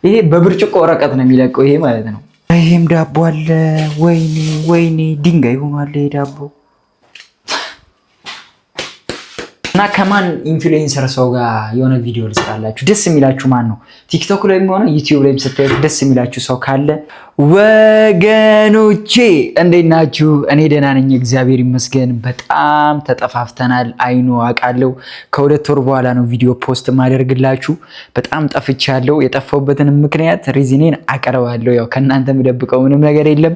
ይሄ በብርጭቆ ወረቀት ነው የሚለቀው ይሄ ማለት ነው። ይሄም ዳቦ አለ። ወይኔ ወይኔ ድንጋይ ሆኗል ይሄ ዳቦ። እና ከማን ኢንፍሉዌንሰር ሰው ጋር የሆነ ቪዲዮ ልስራላችሁ ደስ የሚላችሁ ማን ነው? ቲክቶክ ላይ ሆነ ዩቲዩብ ላይ ስታዩት ደስ የሚላችሁ ሰው ካለ ወገኖቼ እንዴት ናችሁ? እኔ ደህና ነኝ እግዚአብሔር ይመስገን። በጣም ተጠፋፍተናል። አይኖ አውቃለሁ። ከሁለት ወር በኋላ ነው ቪዲዮ ፖስት ማደርግላችሁ። በጣም ጠፍቻለሁ። የጠፋሁበትን ምክንያት ሪዝኔን አቀርባለሁ። ያው ከእናንተ የምደብቀው ምንም ነገር የለም፣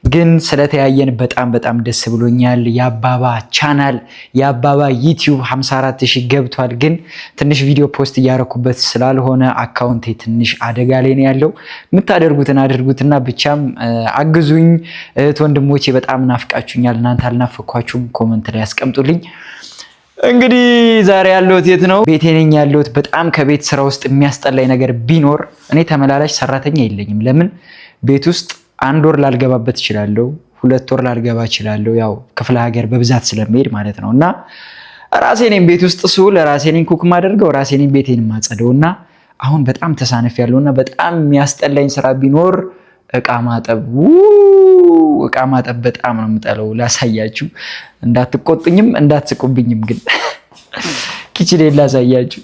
ግን ስለተያየን በጣም ደስ ብሎኛል። የአባባ ቻናል የአባባ ዩቲዩብ 54,000 ገብቷል። ግን ትንሽ ቪዲዮ ፖስት እያረኩበት ስላልሆነ አካውንቴ ትንሽ አደጋ ላይ ነው ያለው። የምታደርጉትን አድርጉትና ብቻም አግዙኝ። እህት ወንድሞቼ በጣም ናፍቃችሁኛል። እናንተ አልናፈኳችሁም? ኮመንት ላይ አስቀምጡልኝ። እንግዲህ ዛሬ ያለሁት የት ነው? ቤቴ ነኝ ያለሁት። በጣም ከቤት ስራ ውስጥ የሚያስጠላኝ ነገር ቢኖር እኔ ተመላላሽ ሰራተኛ የለኝም። ለምን ቤት ውስጥ 1 ወር ላልገባበት እችላለሁ፣ 2 ወር ላልገባ እችላለሁ። ያው ክፍለ ሀገር በብዛት ስለሚሄድ ማለት ነው። እና ራሴ ነኝ ቤት ውስጥ ስውል ራሴ ነኝ ኩክ ማደርገው፣ ራሴ ነኝ ቤቴን ማጸደውና አሁን በጣም ተሳነፍ ያለውና በጣም የሚያስጠላኝ ስራ ቢኖር እቃ ማጠብ። እቃ ማጠብ በጣም ነው የምጠለው። ላሳያችሁ፣ እንዳትቆጡኝም እንዳትስቁብኝም፣ ግን ኪችኔን ላሳያችሁ።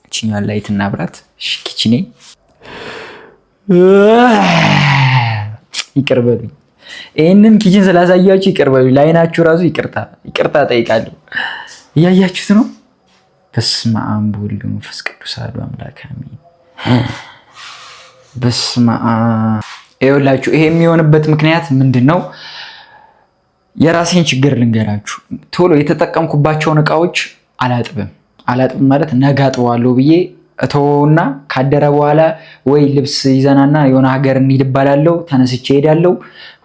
እቺኛዋን ላይት እናብራት። እሺ ኪችኔ ይቅር በሉኝ። ይሄንን ኪችን ስላሳያችሁ ይቅር በሉኝ። ላይናችሁ ራሱ ይቅርታ ጠይቃለሁ። እያያችሁት ነው። በስመ አብ ወወልድ ወመንፈስ ቅዱስ አሐዱ አምላክ አሜን። በስመ አብ። ይኸውላችሁ ይሄ የሚሆንበት ምክንያት ምንድነው? የራሴን ችግር ልንገራችሁ። ቶሎ የተጠቀምኩባቸውን እቃዎች አላጥብም ማለት ነገ አጥበዋለሁ ብዬ እተወውና ካደረ በኋላ ወይ ልብስ ይዘናና የሆነ ሀገር እንሂድ እባላለሁ፣ ተነስቼ እሄዳለሁ።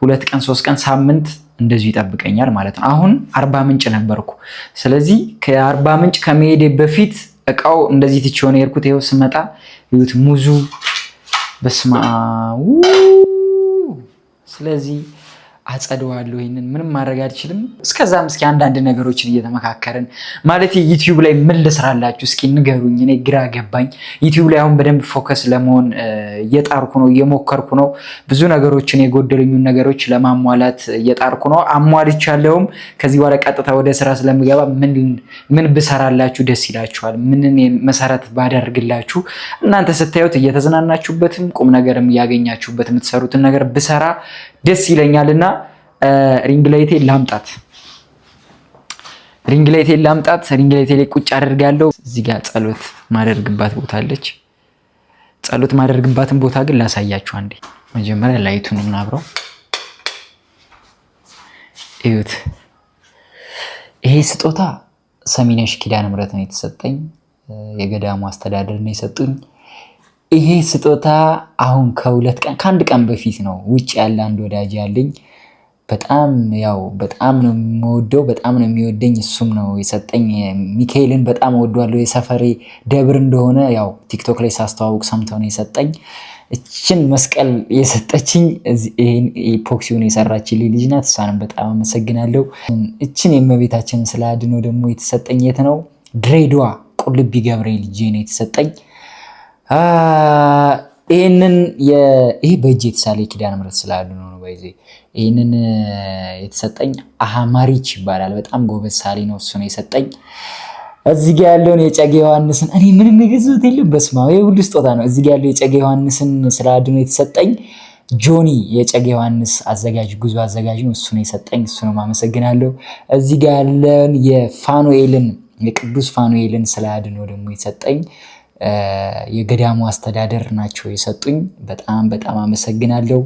2 ቀን 3 ቀን ሳምንት እንደዚሁ ይጠብቀኛል ማለት ነው። አሁን 40 ምንጭ ነበርኩ። ስለዚህ ከ40 ምንጭ ከመሄዴ በፊት እቃው እንደዚህ ትቼ ሆነ የሄድኩት። ይኸው ስመጣ ይሁት ሙዙ። በስመ አብ። ስለዚህ አጸደዋለሁ። ይሄንን ምንም ማድረግ አልችልም። እስከዛም እስኪ አንዳንድ ነገሮችን እየተመካከርን ማለት ዩቲዩብ ላይ ምን ልስራላችሁ እስኪ ንገሩኝ። እኔ ግራ ገባኝ። ዩቲዩብ ላይ አሁን በደንብ ፎከስ ለመሆን እየጣርኩ ነው፣ እየሞከርኩ ነው። ብዙ ነገሮችን የጎደሉኝን ነገሮች ለማሟላት እየጣርኩ ነው። አሟልቻለሁም። ከዚህ በኋላ ቀጥታ ወደ ስራ ስለምገባ ምን ብሰራላችሁ ደስ ይላችኋል? ምንን መሰረት ባደርግላችሁ እናንተ ስታዩት እየተዝናናችሁበትም ቁም ነገርም እያገኛችሁበት የምትሰሩትን ነገር ብሰራ ደስ ይለኛልና ሪንግ ላይቴ ላምጣት። ሪንግ ላይቴ ላይ ቁጭ አደርጋለሁ። እዚህ ጋር ጸሎት ማደርግባት ቦታ አለች። ጸሎት ማደርግባትን ቦታ ግን ላሳያችሁ አንዴ። መጀመሪያ ላይቱን እናብረው። እዩት። ይሄ ስጦታ ሰሚነሽ ኪዳነ ምሕረት ነው የተሰጠኝ። የገዳሙ አስተዳደር ነው የሰጡኝ። ይሄ ስጦታ አሁን ከአንድ ቀን በፊት ነው ውጭ ያለ አንድ ወዳጅ ያለኝ። በጣም ነው የምወደው፣ በጣም ነው የሚወደኝ። እሱም ነው የሰጠኝ። ሚካኤልን በጣም እወደዋለሁ። የሰፈሬ ደብር እንደሆነ ያው ቲክቶክ ላይ ሳስተዋውቅ ሰምተው ነው የሰጠኝ። እችን መስቀል የሰጠችኝ ይሄን ኢፖክሲውን የሰራችልኝ ልጅ ናት። እሷንም በጣም አመሰግናለሁ። እችን የእመቤታችንን ስለ አድኖ ደግሞ የተሰጠኝ የት ነው? ድሬዳዋ ቁልቢ ገብርኤል ልጅ ነው የተሰጠኝ። ይሄ በእጅ የተሳለ የኪዳነ ምሕረት ስለ አድኖ ነው። ይህንን የተሰጠኝ አሃማሪች ይባላል። በጣም ጎበዝ ሳሊ ነው። እሱ ነው የሰጠኝ። እዚህ ጋ ያለውን የጨጌ ዮሐንስን እኔ ምንም የገዛሁት የለም። በስመ አብ ይሄ ሁሉ ስጦታ ነው። እዚህ ጋ ያለው የጨጌ ዮሐንስን ስለ አድኖ የተሰጠኝ ጆኒ የጨጌ ዮሐንስ አዘጋጅ ጉዞ አዘጋጅ ነው። እሱ ነው የሰጠኝ። እሱ ነው አመሰግናለሁ። እዚህ ጋ ያለውን የቅዱስ ፋኑኤልን ስለ አድኖ ደግሞ የሰጠኝ የገዳሙ አስተዳደር ናቸው የሰጡኝ። በጣም አመሰግናለሁ።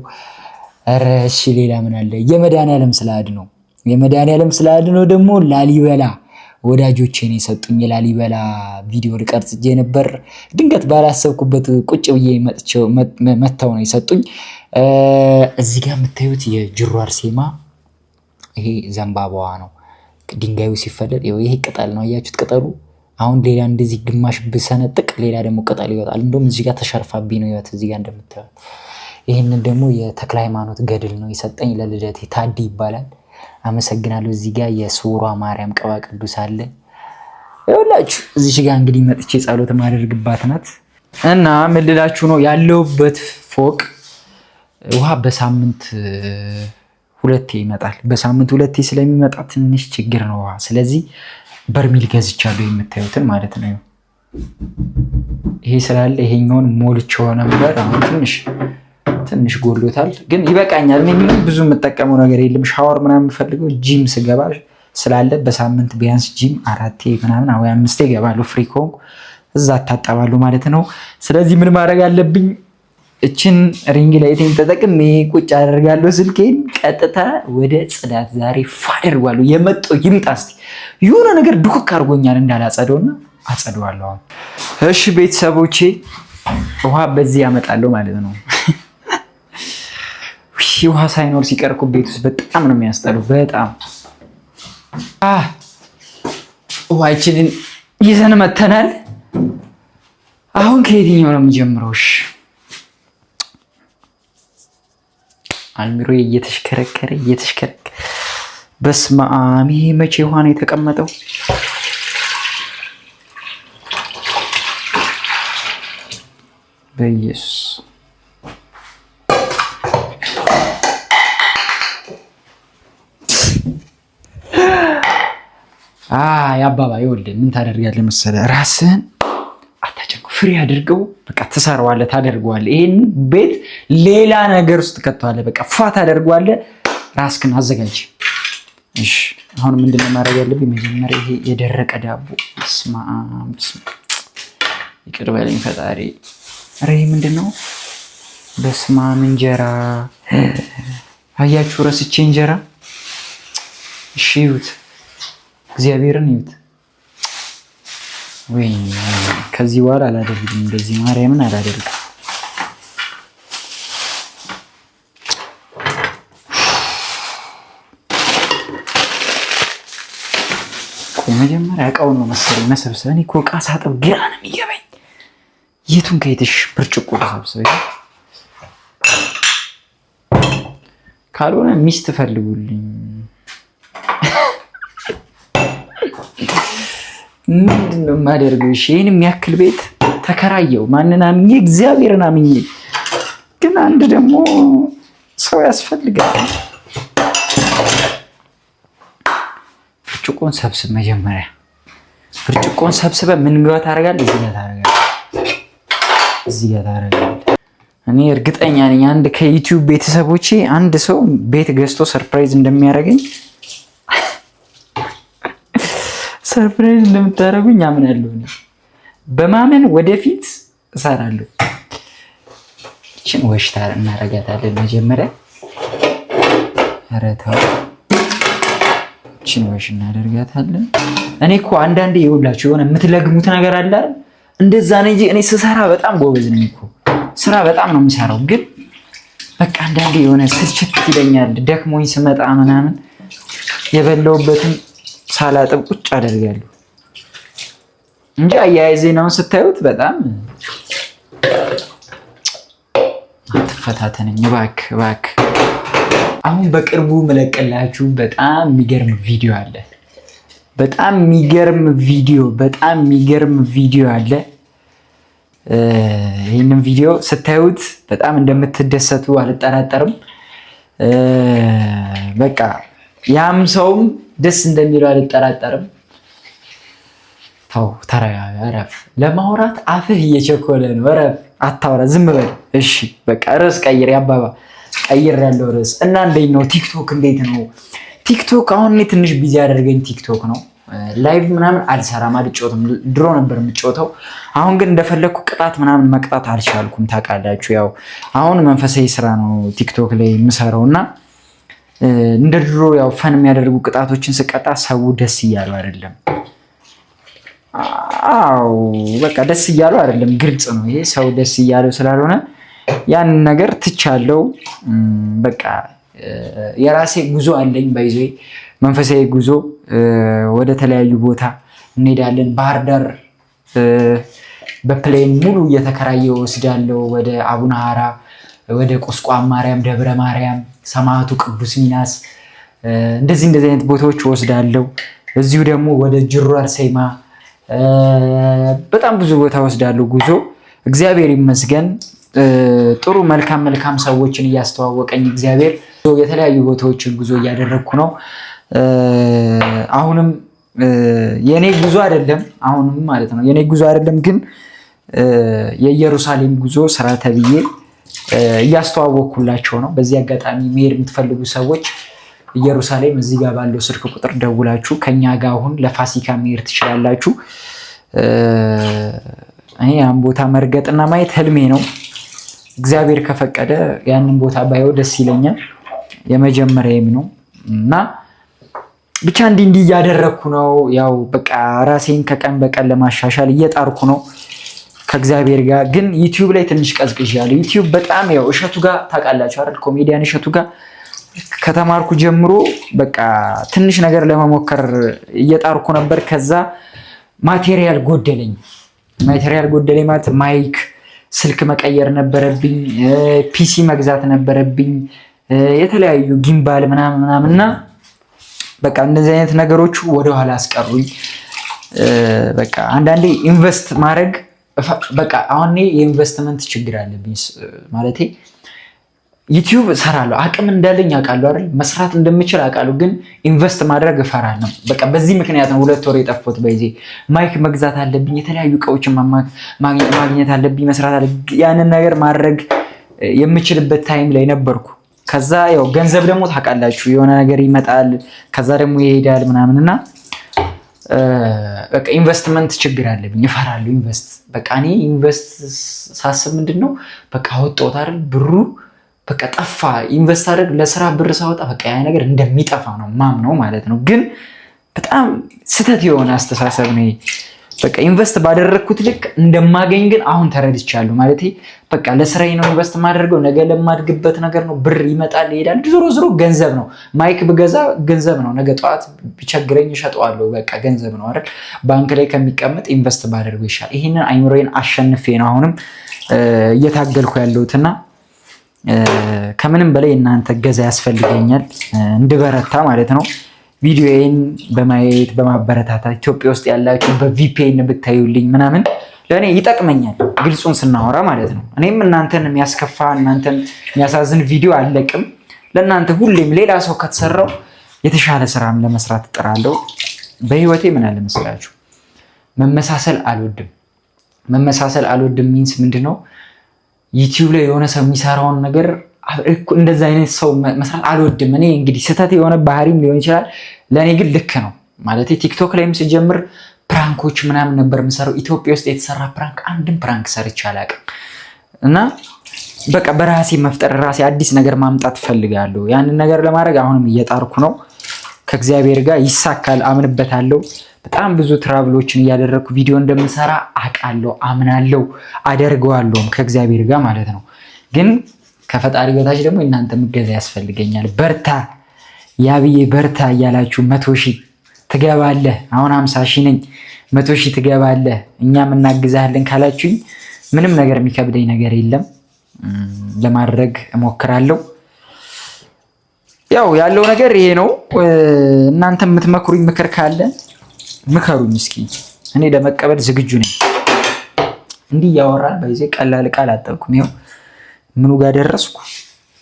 ኧረ እሺ ሌላ ምን አለ? የመድኃኒዓለም ስለ አድኖ ደግሞ ላሊበላ ወዳጆቼን የሰጡኝ። የላሊበላ ቪዲዮ ልቀርጽ ነበር፣ ድንገት ባላሰብኩበት ቁጭ ብዬ መጥተው ነው የሰጡኝ። እዚህ ጋር የምታዩት የጅሩ አርሴማ ይሄ ዘንባባዋ ነው። ድንጋዩ ሲፈለጥ ይሄ ቅጠል ነው። አያችሁት ቅጠሉ? አሁን ሌላ እንደዚህ ግማሽ ብሰነጥቅ ሌላ ደግሞ ቅጠል ይወጣል። እንደውም እዚህ ጋር ተሸርፋብኝ ነው ይወት እዚህ ጋር እንደምታዩት። ይህንን ደግሞ የተክለ ሃይማኖት ገድል ነው የሰጠኝ ለልደቴ። ታዲ ይባላል። አመሰግናለሁ። እዚህ ጋር የስውሯ ማርያም ቅባ ቅዱስ አለ። ይኸውላችሁ እዚህ ጋር እንግዲህ መጥቼ ጸሎት ማደርግባት ናት እና ምን ልላችሁ ነው ያለውበት ፎቅ ውሃ በሳምንት ሁለቴ ይመጣል። በሳምንት ሁለቴ ስለሚመጣ ትንሽ ችግር ነው ውሃ። ስለዚህ በርሚል ገዝቻለሁ የምታዩትን ማለት ነው። ይሄ ስላለ ይሄኛውን ሞልቼው ነበር። አሁን ትንሽ ጎሎታል፣ ግን ይበቃኛል። እኔ ምንም ብዙ የምጠቀመው ነገር የለም። ሻወር ምናምን የምፈልገው ጂም ስገባ ስላለ በሳምንት ቢያንስ ጂም 4 ምናምን ወይ 5 እገባለሁ። ፍሪ ከሆንኩ እዛ እታጠባለሁ ማለት ነው። ስለዚህ ምን ማድረግ አለብኝ? እችን ሪንግ ላይቴን ተጠቅሜ ቁጭ አደርጋለሁ ስልኬን። ቀጥታ ወደ ጽዳት ዛሬ ፋደርጓለሁ። የመጣው ይምጣ እስቲ። የሆነ ነገር ዱክክ አድርጎኛል እንዳላጸደውና አጸደዋለሁ። እሺ ቤተሰቦቼ ውሃ በዚህ ያመጣለሁ ማለት ነው። ውሃ ሳይኖር ሲቀርኩ ቤት ውስጥ በጣም ነው የሚያስጠላው። በጣም ውሃችንን ይዘን መተናል። አሁን ከየትኛው ነው የምጀምረው? አልሚሮ እየተሽከረከረ በስመ አብ። ይሄ መቼ ውሃ ነው የተቀመጠው? በኢየሱስ ያባባ ይወልድ። ምን ታደርጋለህ መሰለህ? ራስህን አታጨቁ፣ ፍሪ አድርገው። በቃ ትሰራዋለህ፣ ታደርገዋለህ። ይሄን ቤት ሌላ ነገር ውስጥ ከተዋለህ። በቃ ፏ ታደርገዋለህ። ራስህን አዘጋጅ። እሺ አሁን ምንድነው ማድረግ ያለብኝ? መጀመሪያ ይሄ የደረቀ ዳቦ በስመ አብ ይቅር በለኝ ፈጣሪ። ኧረ ይሄ ምንድነው? በስመ አብ እንጀራ አያችሁ፣ ረስቼ እንጀራ። እሺ ይሁት፣ እግዚአብሔርን ይሁት። ወይ ከዚህ በኋላ አላደርግም እንደዚህ፣ ማርያምን አላደርግም። መጀመሪያ እቃውን ነው መሰለኝ መሰብሰብ። እኔ እኮ እቃ ሳጥብ ግራ ነው የሚገባኝ። የቱን ከየትሽ ብርጭቆ ተሰብስበ ካልሆነ ሚስት ፈልጉልኝ። ምንድነው የማደርገው? እሺ ይሄን የሚያክል ቤት ተከራየው ማንን አምኜ? እግዚአብሔርን አምኜ። ግን አንድ ደግሞ ሰው ያስፈልጋል። ብርጭቆን ሰብስብ። መጀመሪያ ብርጭቆን ሰብስበ ምን ጋር ታደርጋለህ? እዚህ ጋር ታደርጋለህ። እኔ እርግጠኛ ነኝ አንድ ከዩቲዩብ ቤተሰቦቼ አንድ ሰው ቤት ገዝቶ ሰርፕራይዝ እንደሚያደርገኝ ሰርፕራይዝ እንደምታደርጉኝ አምናለሁ። በማመን ወደፊት እሰራለሁ። እቺን ወሽታ እናረጋታለን መጀመሪያ። ኧረ ተው፣ እቺን ወሽ እናደርጋታለን። እኔ እኮ አንዳንዴ ይኸውላችሁ የሆነ የምትለግሙት ነገር አለ አይደል? እንደዛ ነው እንጂ እኔ ስሰራ በጣም ጎበዝ ነኝ እኮ። ስራ በጣም ነው የምሰራው፣ ግን በቃ አንዳንዴ የሆነ ስልችት ይለኛል። ደክሞኝ ስመጣ ምናምን የበላሁበትን ሳላጥብ ቁጭ አደርጋለሁ እንጂ አያይዜናውን ስታዩት በጣም አትፈታተነኝ እባክህ። አሁን በቅርቡ መለቀላችሁ በጣም የሚገርም ቪዲዮ አለ። በጣም የሚገርም ቪዲዮ አለ። ይህንን ቪዲዮ ስታዩት በጣም እንደምትደሰቱ አልጠራጠርም። በቃ ያም ሰውም ደስ እንደሚለው አልጠራጠርም። ተው ተረጋጋ፣ እረፍ። ለማውራት አፍህ እየቸኮለ ነው። እረፍ፣ አታውራ፣ ዝም በል። እሺ በቃ ርዕስ ቀይር። ያባባ ቀይር ያለው ርዕስ እና እንዴት ነው ቲክቶክ? እንዴት ነው ቲክቶክ? አሁን እኔ ትንሽ ቢዚ ያደርገኝ ቲክቶክ ነው። ላይቭ ምናምን አልሰራም፣ አልጫወትም። ድሮ ነበር የምጫወተው። አሁን ግን እንደፈለግኩ ቅጣት ምናምን መቅጣት አልቻልኩም። ታውቃላችሁ፣ ያው አሁን መንፈሳዊ ስራ ነው ቲክቶክ ላይ የምሰራው እና እንደ ድሮ ያው ፈን የሚያደርጉ ቅጣቶችን ስቀጣ ሰው ደስ እያለው አይደለም። አዎ በቃ ደስ እያለው አይደለም፣ ግልጽ ነው ይሄ። ሰው ደስ እያለው ስላልሆነ ያንን ነገር ትቻለው። በቃ የራሴ ጉዞ አለኝ፣ ባይዞ መንፈሳዊ ጉዞ። ወደ ተለያዩ ቦታ እንሄዳለን። ባህር ዳር በፕሌን ሙሉ እየተከራየ ወስዳለው። ወደ አቡነ ሀራ፣ ወደ ቁስቋም ማርያም፣ ደብረ ማርያም፣ ሰማዕቱ ቅዱስ ሚናስ፣ እንደዚህ አይነት ቦታዎች ወስዳለው። እዚሁ ደግሞ ወደ ጅሩ አርሴማ በጣም ብዙ ቦታ ወስዳለሁ ጉዞ። እግዚአብሔር ይመስገን ጥሩ መልካም ሰዎችን እያስተዋወቀኝ እግዚአብሔር የተለያዩ ቦታዎችን ጉዞ እያደረግኩ ነው። አሁንም የኔ ጉዞ አይደለም፣ አሁንም ማለት ነው የኔ ጉዞ አይደለም፣ ግን የኢየሩሳሌም ጉዞ ስራ ተብዬ እያስተዋወቅኩላቸው ነው። በዚህ አጋጣሚ መሄድ የምትፈልጉ ሰዎች ኢየሩሳሌም እዚህ ጋር ባለው ስልክ ቁጥር ደውላችሁ ከኛ ጋር አሁን ለፋሲካ መሄድ ትችላላችሁ። እኔ ያን ቦታ መርገጥና ማየት ህልሜ ነው። እግዚአብሔር ከፈቀደ ያንን ቦታ ባየው ደስ ይለኛል። የመጀመሪያም ነው እና ብቻ እንዲህ እያደረግኩ ነው። ያው በቃ ራሴን ከቀን በቀን ለማሻሻል እየጣርኩ ነው ከእግዚአብሔር ጋር። ግን ዩቲዩብ ላይ ትንሽ ቀዝቅዣለሁ። ዩቲዩብ በጣም ያው እሸቱ ጋር ታውቃላችሁ አይደል? ኮሜዲያን እሸቱ ጋር ከተማርኩ ጀምሮ በቃ ትንሽ ነገር ለመሞከር እየጣርኩ ነበር። ከዛ ማቴሪያል ጎደለኝ ማለት ማይክ፣ ስልክ መቀየር ነበረብኝ፣ ፒሲ መግዛት ነበረብኝ፣ የተለያዩ ጊምባል ምናምንና በቃ እንደዚህ አይነት ነገሮች ወደኋላ አስቀሩኝ። በቃ አንዳንዴ ኢንቨስት ማድረግ በቃ አሁን የኢንቨስትመንት ችግር አለብኝ ማለቴ ዩቲዩብ እሰራለሁ፣ አቅም እንዳለኝ አውቃለሁ አይደል? መስራት እንደምችል አውቃለሁ፣ ግን ኢንቨስት ማድረግ እፈራለሁ። በቃ በዚህ ምክንያት ነው 2 ወር የጠፋሁት። በዚህ ማይክ መግዛት አለብኝ፣ የተለያዩ እቃዎችን ማግኘት አለብኝ፣ መስራት አለብኝ። ያንን ነገር ማድረግ የምችልበት ታይም ላይ ነበርኩ። ከዛ ያው ገንዘብ ደግሞ ታውቃላችሁ የሆነ ነገር ይመጣል፣ ከዛ ደግሞ ይሄዳል ምናምንና በቃ ኢንቨስትመንት ችግር አለብኝ፣ እፈራለሁ ኢንቨስት። በቃ እኔ ኢንቨስት ሳስብ ምንድነው በቃ ወጣሁት አይደል ብሩ በቃ ጠፋ። ኢንቨስት አድርግ ለስራ ብር ሳወጣ በቃ ያ ነገር እንደሚጠፋ ነው ማምነው ማለት ነው። ግን በጣም ስህተት የሆነ አስተሳሰብ ነው። በቃ ኢንቨስት ባደረግኩት ልክ እንደማገኝ ግን አሁን ተረድቻለሁ። ማለት በቃ ለስራዬ ነው ኢንቨስት ማደርገው፣ ነገ ለማድግበት ነገር ነው። ብር ይመጣል ይሄዳል፣ ዞሮ ገንዘብ ነው። ማይክ ብገዛ ገንዘብ ነው። ነገ ጠዋት ቢቸግረኝ እሸጠዋለሁ። በቃ ገንዘብ ነው አይደል? ባንክ ላይ ከሚቀመጥ ኢንቨስት ባደርገው ይሻል። ይሄንን አይምሮዬን አሸንፌ ነው አሁንም እየታገልኩ ያለሁትና ከምንም በላይ እናንተ ገዛ ያስፈልገኛል እንድበረታ ማለት ነው። ቪዲዮዬን በማየት በማበረታታት ኢትዮጵያ ውስጥ ያላችሁ በቪፒኤን ብታዩልኝ ምናምን ለእኔ ይጠቅመኛል፣ ግልጹን ስናወራ ማለት ነው። እኔም እናንተን የሚያስከፋ እናንተን የሚያሳዝን ቪዲዮ አልለቅም። ለእናንተ ሁሌም ሌላ ሰው ከተሰራው የተሻለ ስራም ለመስራት እጥራለሁ። በህይወቴ ምን አለ መስላችሁ መመሳሰል አልወድም። ሚንስ ምንድነው? ዩቲዩብ ላይ የሆነ ሰው የሚሰራውን ነገር እንደዛ አይነት ሰው መስራት አልወድም። እኔ እንግዲህ ስህተት የሆነ ባህሪም ሊሆን ይችላል፣ ለእኔ ግን ልክ ነው ማለት። ቲክቶክ ላይም ስጀምር ፕራንኮች ምናምን ነበር የምሰራው። ኢትዮጵያ ውስጥ የተሰራ ፕራንክ አንድም ፕራንክ ሰርቼ አላውቅም። እና በቃ በራሴ መፍጠር ራሴ አዲስ ነገር ማምጣት ፈልጋለሁ። ያንን ነገር ለማድረግ አሁንም እየጣርኩ ነው። ከእግዚአብሔር ጋር ይሳካል፣ አምንበታለሁ። በጣም ብዙ ትራቭሎችን እያደረግኩ ቪዲዮ እንደምሰራ አውቃለሁ፣ አምናለሁ፣ አደርገዋለሁም ከእግዚአብሔር ጋር ማለት ነው። ግን ከፈጣሪ በታች ደግሞ እናንተ ምገዛ ያስፈልገኛል። በርታ ያብዬ በርታ እያላችሁ 100 ሺህ ትገባለህ። አሁን 50 ሺህ ነኝ፣ 100 ሺህ ትገባለህ፣ እኛም እናግዛለን ካላችሁኝ ምንም ነገር የሚከብደኝ ነገር የለም። ለማድረግ እሞክራለሁ። ያው ያለው ነገር ይሄ ነው። እናንተ የምትመክሩኝ ምክር ካለ ምከሩኝ እስኪ፣ እኔ ለመቀበል ዝግጁ ነኝ። እንዲህ እያወራን በዚህ ቀላል ቃል አጠብኩም። ይኸው ምኑ ጋር ደረስኩ?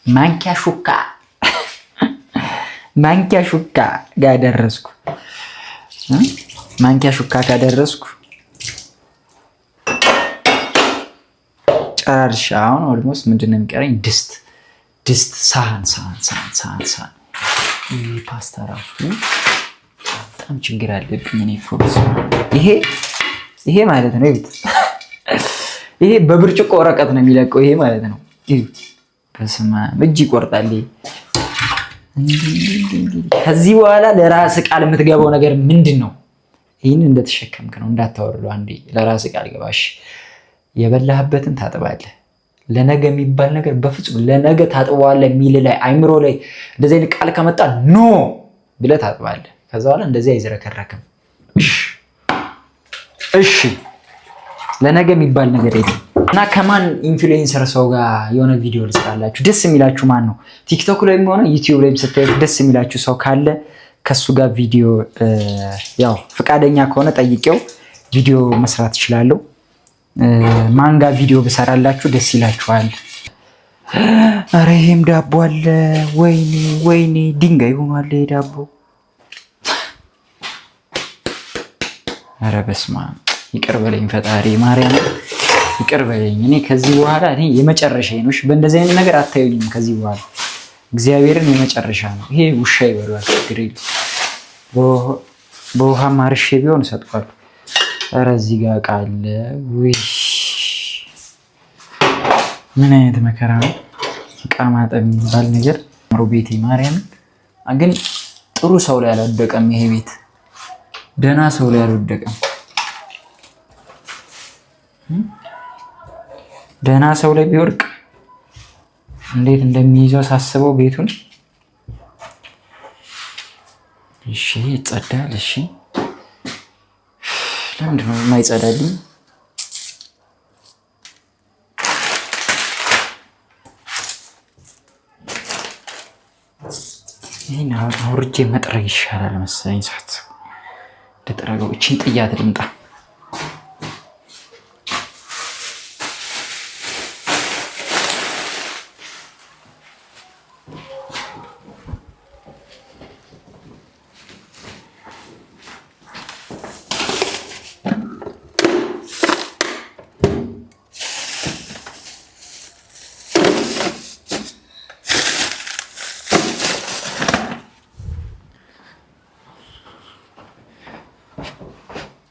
ማንኪያ ሹካ ጋር ደረስኩ። ማንኪያ ሹካ ካደረስኩ ጨራርሻ። አሁን ኦልሞስት ምንድነው የሚቀረኝ? ድስት፣ ሳህን። ፓስታ ራሱ በጣም ችግር አለብኝ እኔ ፎርስ። ይሄ ማለት ነው ይሄ በብርጭቆ ወረቀት ነው የሚለቀው። ይሄ ማለት ነው በስመ አብ እጅ ይቆርጣል። ከዚህ በኋላ ለራስ ቃል የምትገባው ነገር ምንድን ነው? ይህን እንደተሸከምክ ነው እንዳታወርዱ። አንዴ ለራስ ቃል ገባሽ። የበላህበትን ታጥባለህ። ለነገ የሚባል ነገር በፍጹም ለነገ ታጥበዋለህ የሚል ላይ አይምሮ ላይ እንደዚህ አይነት ቃል ከመጣ ኖ ብለህ ታጥባለህ። ከዛ በኋላ እንደዚህ አይዝረከረክም። እሺ ለነገ የሚባል ነገር የለም። እና ከማን ኢንፍሉዌንሰር ሰው ጋር የሆነ ቪዲዮ ልስራላችሁ? ደስ የሚላችሁ ማን ነው? ቲክቶክ ላይም ሆነ ዩቲዩብ ላይም ስታዩት ደስ የሚላችሁ ሰው ካለ ከሱ ጋር ቪዲዮ ያው ፍቃደኛ ከሆነ ጠይቄው ቪዲዮ መስራት እችላለሁ። ማንጋ ቪዲዮ ብሰራላችሁ ደስ ይላችኋል። አረ ይሄም ዳቦ አለ። ወይኔ ድንጋይ ሆኗል ይሄ ዳቦ። አረ በስመ አብ ይቅር በለኝ ፈጣሪ ማርያም ይቅር በለኝ። እኔ ከዚህ በኋላ እኔ የመጨረሻ ነው። በእንደዚህ አይነት ነገር አታዩኝም ከዚህ በኋላ እግዚአብሔርን የመጨረሻ ነው። ይሄ ውሻ ይበሏል ችግር የለም። በውሃ ማርሼ ቢሆን እሰጥኳለሁ። ኧረ እዚህ ጋር ዕቃ አለ። ውይ ምን አይነት መከራ ነው! ዕቃ ማጠብ የሚባል ነገር ቤቴ ማርያምን። ግን ጥሩ ሰው ላይ አልወደቀም ይሄ ቤት፣ ደህና ሰው ላይ አልወደቀም። ደህና ሰው ላይ ቢወርቅ እንዴት እንደሚይዘው ሳስበው ቤቱን። እሺ ይጸዳል። እሺ ለምንድን ነው የማይጸዳልኝ? ይህን አውርጄ መጥረግ ይሻላል መሰለኝ። ሳስበው እንደጠረገው እቺን ጥያት ልምጣ።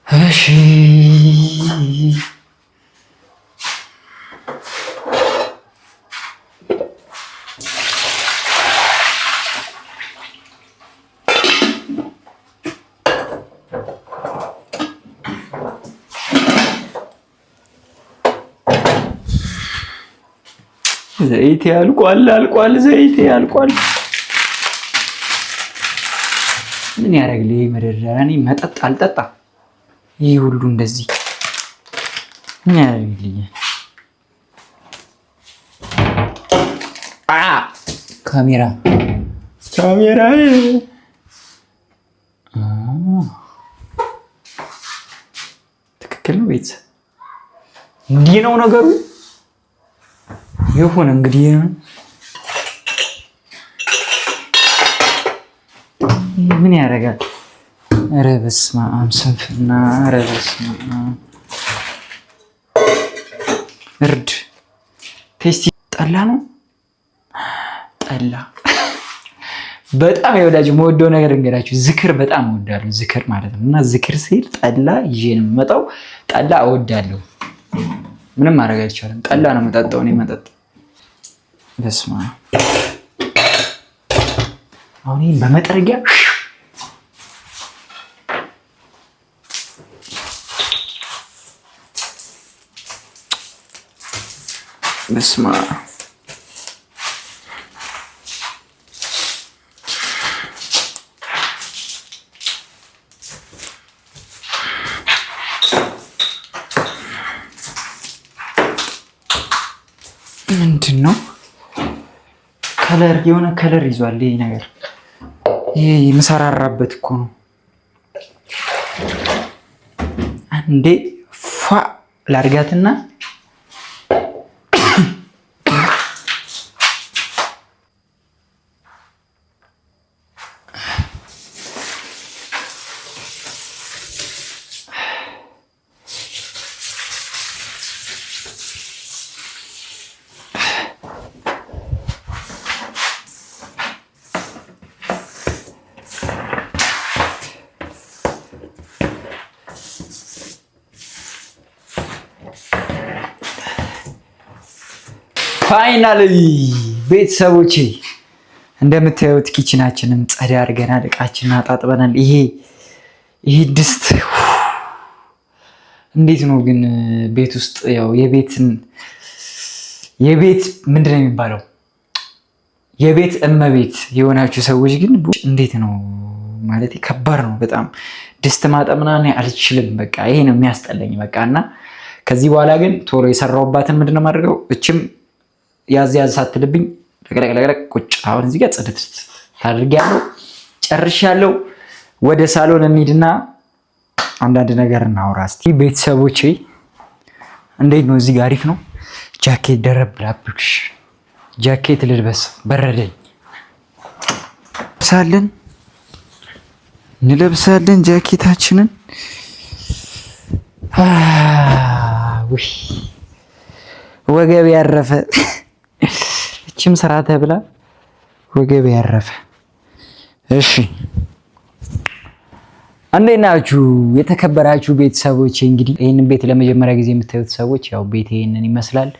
እሺ ዘይቴ አልቋል። ዘይቴ አልቋል። ምን ያደርግልኝ መደርደሪያ? እኔ መጠጥ አልጠጣ። ይህ ሁሉ እንደዚህ ምን ያደርግልኛል? ካሜራ ትክክል ነው። ቤተሰብ እንዲህ ነው ነገሩ። ይሁን እንግዲህ ምን ያደርጋል? ኧረ በስመ አብ ስንፍና። ኧረ በስመ አብ እርድ ቴስቲ ጠላ ነው። ጠላ በጣም የወዳጅ የምወደው ነገር እንገዳችሁ፣ ዝክር በጣም እወዳለሁ። ዝክር ማለት ነው። እና ዝክር ሲል ጠላ ይዤ ነው የምመጣው። ጠላ እወዳለሁ። ምንም ማድረግ አይቻልም። ጠላ ነው የምጠጣው እኔ መጠጥ። በስመ አብ አሁን ይሄን በመጥረጊያ በስመ አብ ምንድን ነው? ከለር የሆነ ከለር ይዟል ይሄ ነገር። ይሄ የምሰራራበት እኮ ነው። አንዴ ፏ ላድርጋትና ፋይናሊ ቤተሰቦቼ እንደምታዩት ኪችናችንን ጸዳ አድርገናል። እቃችንን አጣጥበናል። ይሄ ድስት እንዴት ነው ግን ቤት ውስጥ ያው የቤት ምንድን ነው የሚባለው የቤት እመቤት የሆናችሁ ሰዎች ግን እንዴት ነው ማለት ከባድ ነው በጣም። ድስት ማጠብ ምናምን አልችልም። በቃ ይሄ ነው የሚያስጠላኝ በቃ። እና ከዚህ በኋላ ግን ቶሎ የሰራሁባትን ምንድን ነው የማደርገው? እችም ያዝ ሳትልብኝ ለቅለቅ ቁጭ። አሁን እዚህ ጋር ጽድት ታድርጊያለሁ። ጨርሻለሁ። ወደ ሳሎን እንሂድና አንዳንድ ነገር እናውራ እስቲ ቤተሰቦቼ። እንዴት ነው? እዚህ ጋር አሪፍ ነው። ጃኬት ደረብ ላብሽ። ጃኬት ልልበስ፣ በረደኝ። እንለብሳለን ጃኬታችንን። ውይ ወገብ ያረፈ እችም ስራ ተብላ ወገብ ያረፈ። እሺ እንዴት ናችሁ የተከበራችሁ ቤተሰቦች? እንግዲህ ይህንን ቤት ለመጀመሪያ ጊዜ የምታዩት ሰዎች ያው ቤት ይህንን ይመስላል።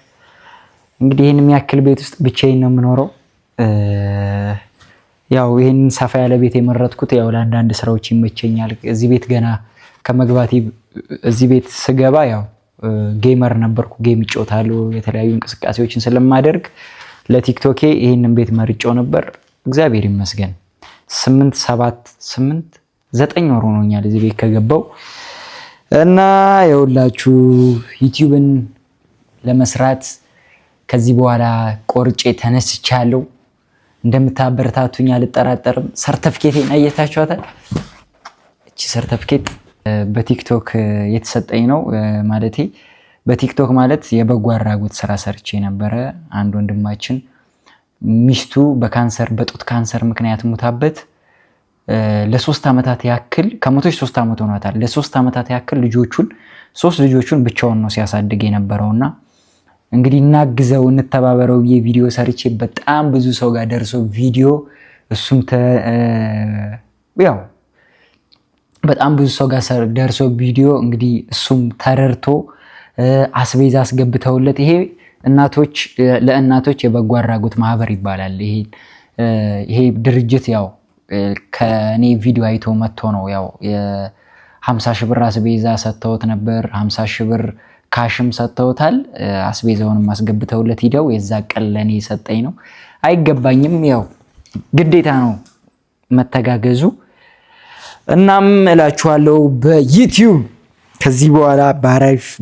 እንግዲህ ይህን የሚያክል ቤት ውስጥ ብቻዬን ነው የምኖረው። ያው ይህንን ሰፋ ያለ ቤት የመረጥኩት ያው ለአንዳንድ ስራዎች ይመቸኛል። እዚህ ቤት ገና ከመግባቴ እዚህ ቤት ስገባ ያው ጌመር ነበርኩ። ጌም እጫወታለሁ የተለያዩ እንቅስቃሴዎችን ስለማደርግ ለቲክቶኬ ይህንን ቤት መርጬው ነበር። እግዚአብሔር ይመስገን 9 ወር ሆኖኛል እዚህ ቤት ከገባው እና የሁላችሁ ዩቲዩብን ለመስራት ከዚህ በኋላ ቆርጬ ተነስቻለሁ። እንደምታበረታቱኝ አልጠራጠርም። ሰርተፍኬቴን አየታችኋታል። እቺ ሰርተፍኬት በቲክቶክ የተሰጠኝ ነው። ማለቴ በቲክቶክ ማለት የበጎ አድራጎት ስራ ሰርቼ ነበረ። አንድ ወንድማችን ሚስቱ በጡት ካንሰር ምክንያት ሙታበት ለ3 ዓመታት ያክል ከሞቶች 3 ዓመት ሆኗታል። ለ3 ዓመታት ያክል ሶስት ልጆቹን ብቻውን ነው ሲያሳድግ የነበረውና እንግዲህ እናግዘው እንተባበረው ብዬ ቪዲዮ ሰርቼ በጣም ብዙ ሰው ጋር ደርሶ ቪዲዮ እሱም ያው በጣም ብዙ ሰው ጋር ደርሶ ቪዲዮ እንግዲህ እሱም ተረድቶ አስቤዛ አስገብተውለት ይሄ ለእናቶች የበጎ አድራጎት ማህበር ይባላል። ይሄ ድርጅት ያው ከኔ ቪዲዮ አይቶ መጥቶ ነው ያው የ50 ሺህ ብር አስቤዛ ሰጥተውት ነበር። 50 ሺህ ብር ካሽም ሰጥተውታል። አስቤዛውንም አስገብተውለት ሂደው የዛ ቀን ለኔ ሰጠኝ ነው። አይገባኝም፣ ያው ግዴታ ነው መተጋገዙ። እናም እላችኋለሁ በዩቲዩብ ከዚህ በኋላ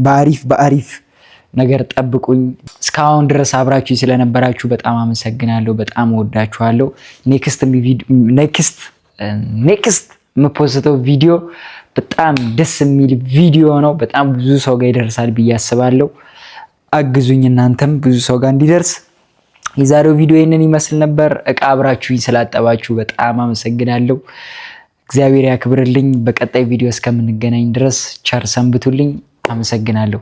በአሪፍ ነገር ጠብቁኝ። እስካሁን ድረስ አብራችሁ ስለነበራችሁ በጣም አመሰግናለሁ። በጣም ወዳችኋለሁ። ኔክስት የምፖስተው ቪዲዮ በጣም ደስ የሚል ቪዲዮ ነው። በጣም ብዙ ሰው ጋር ይደርሳል ብዬ አስባለሁ። አግዙኝ እናንተም ብዙ ሰው ጋር እንዲደርስ። የዛሬው ቪዲዮ ይህንን ይመስል ነበር። እቃ አብራችሁኝ ስላጠባችሁ በጣም አመሰግናለሁ። እግዚአብሔር ያክብርልኝ። በቀጣይ ቪዲዮ እስከምንገናኝ ድረስ ቸር ሰንብቱልኝ። አመሰግናለሁ።